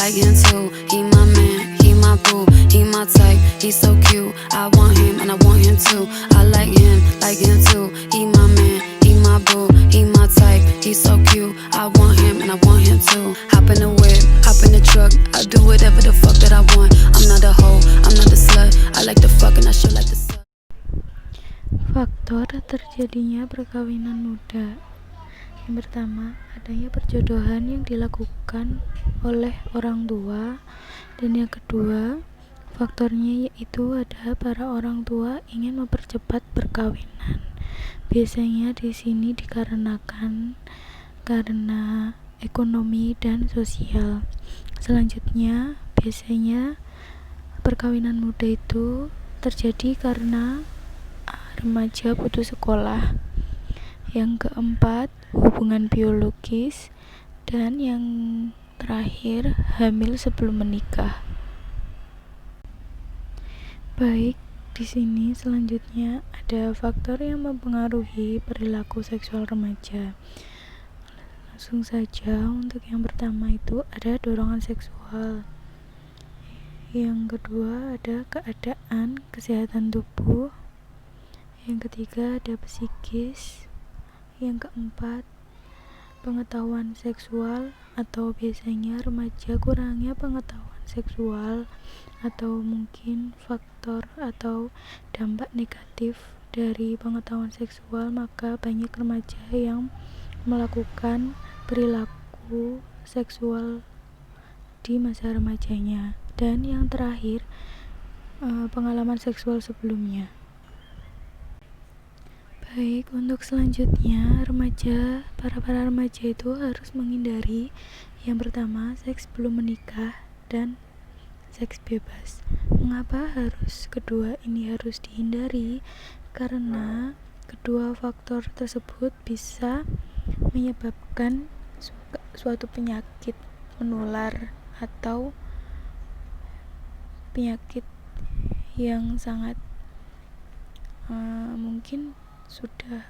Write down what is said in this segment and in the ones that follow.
like him too. He my man, he my boo, he my type, he so cute. I want him and I want him too. I like him too. He my man, he my boo, he my type, he so cute. I want him and I want him too. Hop in the whip, hop in the truck, I do whatever the fuck that I want. I'm not a hoe, I'm not a slut. I like to fuck and I should like to suck. Faktor terjadinya perkawinan muda. Yang pertama, adanya perjodohan yang dilakukan oleh orang tua, dan yang kedua, faktornya yaitu ada para orang tua ingin mempercepat perkawinan. Biasanya di sini dikarenakan karena ekonomi dan sosial. Selanjutnya, biasanya perkawinan muda itu terjadi karena remaja putus sekolah. Yang keempat, hubungan biologis, dan yang terakhir, hamil sebelum menikah. Baik, di sini selanjutnya ada faktor yang mempengaruhi perilaku seksual remaja. Langsung saja, untuk yang pertama itu ada dorongan seksual. Yang kedua ada keadaan kesehatan tubuh. Yang ketiga ada psikis. Yang keempat, pengetahuan seksual, atau biasanya remaja kurangnya pengetahuan seksual, atau mungkin faktor atau dampak negatif dari pengetahuan seksual, maka banyak remaja yang melakukan perilaku seksual di masa remajanya. Dan yang terakhir, pengalaman seksual sebelumnya. Baik, untuk selanjutnya, para remaja itu harus menghindari yang pertama, seks belum menikah dan seks bebas. Mengapa kedua ini harus dihindari? Karena kedua faktor tersebut bisa menyebabkan suatu penyakit menular atau penyakit yang sangat mungkin sudah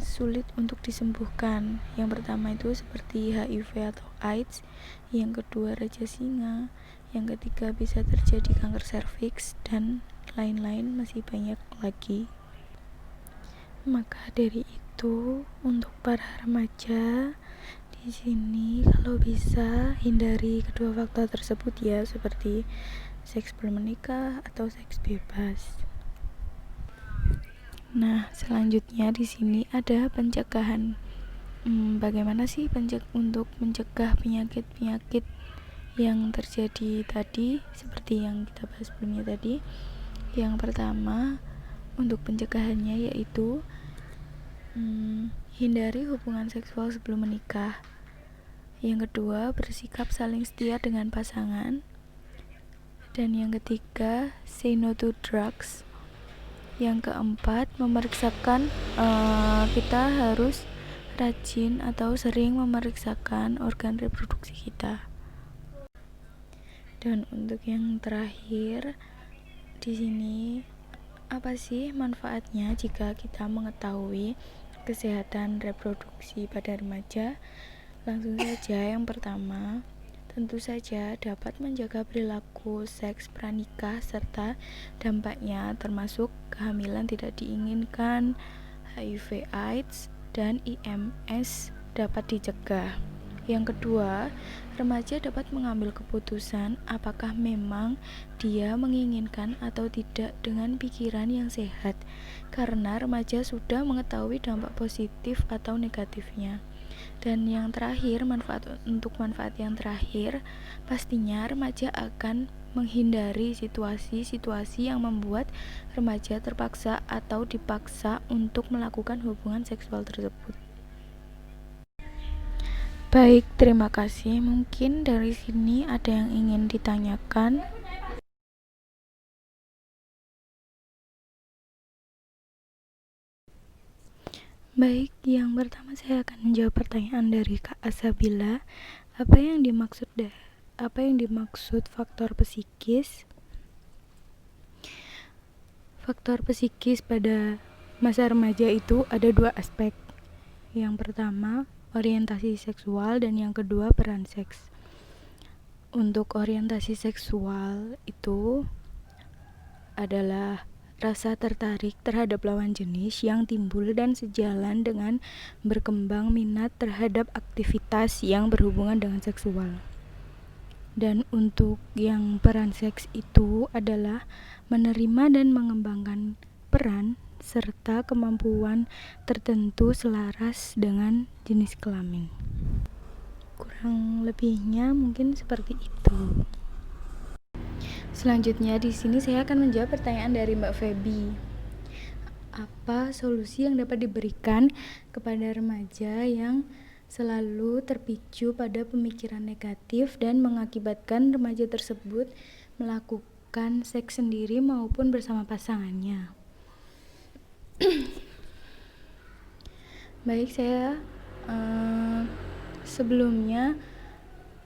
sulit untuk disembuhkan. Yang pertama itu seperti HIV atau AIDS, yang kedua raja singa, yang ketiga bisa terjadi kanker serviks, dan lain-lain masih banyak lagi. Maka dari itu, untuk para remaja di sini kalau bisa hindari kedua faktor tersebut ya, seperti seks belum menikah atau seks bebas. Nah, selanjutnya di sini ada pencegahan. Bagaimana sih untuk mencegah penyakit-penyakit yang terjadi tadi, seperti yang kita bahas sebelumnya tadi? Yang pertama, untuk pencegahannya yaitu hindari hubungan seksual sebelum menikah. Yang kedua, bersikap saling setia dengan pasangan. Dan yang ketiga, say no to drugs. Yang keempat, memeriksakan, kita harus rajin atau sering memeriksakan organ reproduksi kita. Dan untuk yang terakhir, di sini apa sih manfaatnya jika kita mengetahui kesehatan reproduksi pada remaja? Langsung saja, yang pertama, tentu saja dapat menjaga perilaku seks pranikah serta dampaknya, termasuk kehamilan tidak diinginkan, HIV AIDS, dan IMS dapat dicegah. Yang kedua, remaja dapat mengambil keputusan apakah memang dia menginginkan atau tidak dengan pikiran yang sehat, karena remaja sudah mengetahui dampak positif atau negatifnya. Dan yang terakhir, manfaat yang terakhir, pastinya remaja akan menghindari situasi-situasi yang membuat remaja terpaksa atau dipaksa untuk melakukan hubungan seksual tersebut. Baik, terima kasih. Mungkin dari sini ada yang ingin ditanyakan. Baik, yang pertama saya akan menjawab pertanyaan dari Kak Asabila. Apa yang dimaksud faktor psikis? Faktor psikis pada masa remaja itu ada dua aspek. Yang pertama, orientasi seksual, dan yang kedua peran seks. Untuk orientasi seksual itu adalah rasa tertarik terhadap lawan jenis yang timbul dan sejalan dengan berkembang minat terhadap aktivitas yang berhubungan dengan seksual. Dan untuk yang peran seks itu adalah menerima dan mengembangkan peran serta kemampuan tertentu selaras dengan jenis kelamin. Kurang lebihnya mungkin seperti itu. Selanjutnya di sini saya akan menjawab pertanyaan dari Mbak Feby. Apa solusi yang dapat diberikan kepada remaja yang selalu terpicu pada pemikiran negatif dan mengakibatkan remaja tersebut melakukan seks sendiri maupun bersama pasangannya? Baik, saya sebelumnya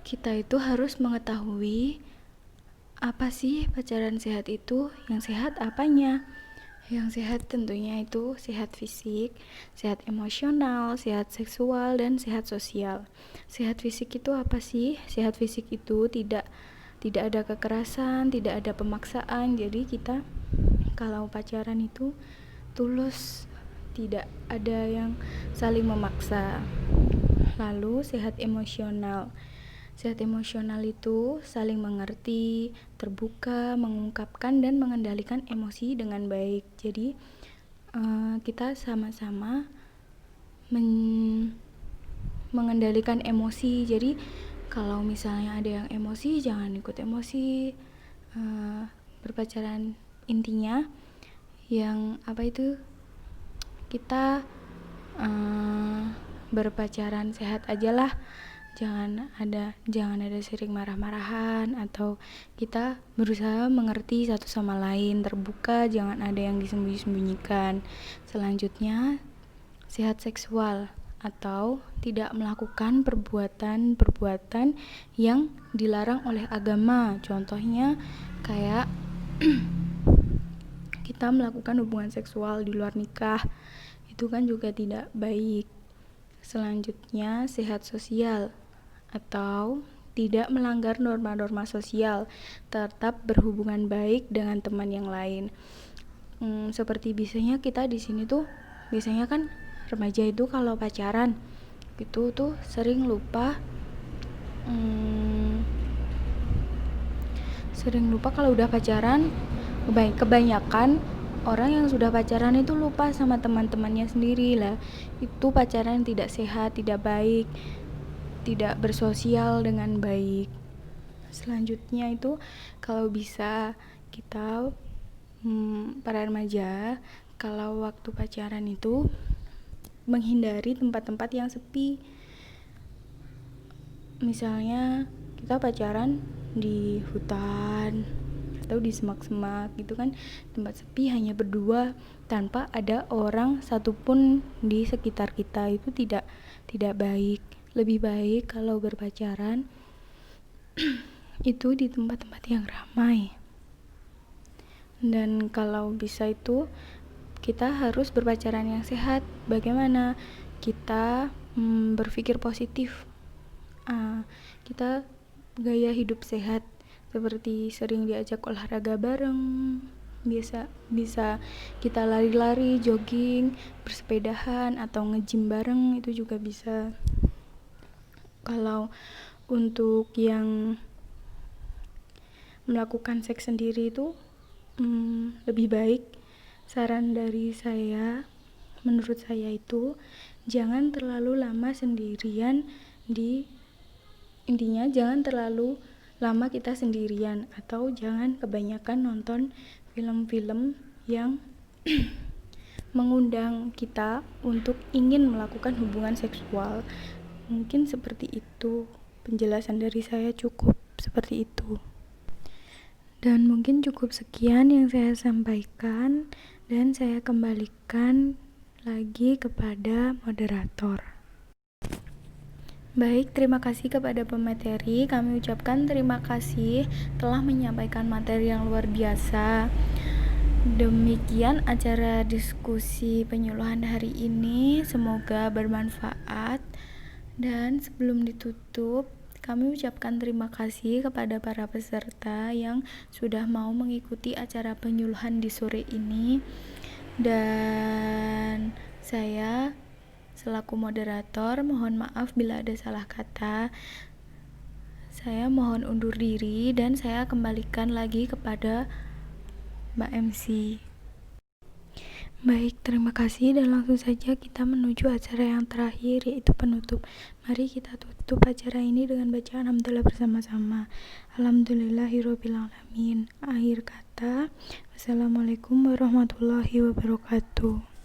kita itu harus mengetahui apa sih pacaran sehat itu. Yang sehat apanya? Yang sehat tentunya itu sehat fisik, sehat emosional, sehat seksual, dan sehat sosial. Sehat fisik itu apa sih? Sehat fisik itu tidak ada kekerasan, tidak ada pemaksaan. Jadi kita kalau pacaran itu tulus, tidak ada yang saling memaksa. Lalu sehat emosional. Sehat emosional itu saling mengerti, terbuka, mengungkapkan dan mengendalikan emosi dengan baik. Jadi kita sama-sama mengendalikan emosi. Jadi kalau misalnya ada yang emosi, jangan ikut emosi. Berpacaran intinya yang kita berpacaran sehat aja lah. Jangan ada sering marah-marahan, atau kita berusaha mengerti satu sama lain, terbuka, jangan ada yang disembunyi-sembunyikan. Selanjutnya, sehat seksual atau tidak melakukan perbuatan yang dilarang oleh agama. Contohnya kayak kita melakukan hubungan seksual di luar nikah, itu kan juga tidak baik. Selanjutnya, sehat sosial atau tidak melanggar norma-norma sosial, tetap berhubungan baik dengan teman yang lain. Seperti biasanya kita di sini tuh, biasanya kan remaja itu kalau pacaran itu tuh sering lupa kalau udah pacaran. Kebanyakan orang yang sudah pacaran itu lupa sama teman-temannya sendiri lah. Itu pacaran tidak sehat, tidak baik, tidak bersosial dengan baik. Selanjutnya itu kalau bisa kita para remaja kalau waktu pacaran itu menghindari tempat-tempat yang sepi. Misalnya kita pacaran di hutan atau di semak-semak gitu kan, tempat sepi hanya berdua tanpa ada orang satupun di sekitar kita, itu tidak baik. Lebih baik kalau berpacaran itu di tempat-tempat yang ramai. Dan kalau bisa itu kita harus berpacaran yang sehat. Bagaimana? Kita berpikir positif. Kita gaya hidup sehat, seperti sering diajak olahraga bareng, bisa kita lari-lari, jogging, bersepedahan, atau nge-gym bareng, itu juga bisa. Kalau untuk yang melakukan seks sendiri itu lebih baik, saran dari saya, menurut saya itu jangan terlalu lama sendirian. Intinya jangan terlalu lama kita sendirian, atau jangan kebanyakan nonton film-film yang mengundang kita untuk ingin melakukan hubungan seksual. Mungkin seperti itu penjelasan dari saya, cukup seperti itu. Dan mungkin cukup sekian yang saya sampaikan, dan saya kembalikan lagi kepada moderator. Baik, terima kasih kepada pemateri. Kami ucapkan terima kasih telah menyampaikan materi yang luar biasa. Demikian acara diskusi penyuluhan hari ini, semoga bermanfaat. Dan sebelum ditutup, kami ucapkan terima kasih kepada para peserta yang sudah mau mengikuti acara penyuluhan di sore ini. Dan saya selaku moderator mohon maaf bila ada salah kata. Saya mohon undur diri dan saya kembalikan lagi kepada Mbak MC. Baik, terima kasih dan langsung saja kita menuju acara yang terakhir, yaitu penutup. Mari kita tutup acara ini dengan bacaan Alhamdulillah bersama-sama. Alhamdulillahirrabbilalamin. Akhir kata, wassalamualaikum warahmatullahi wabarakatuh.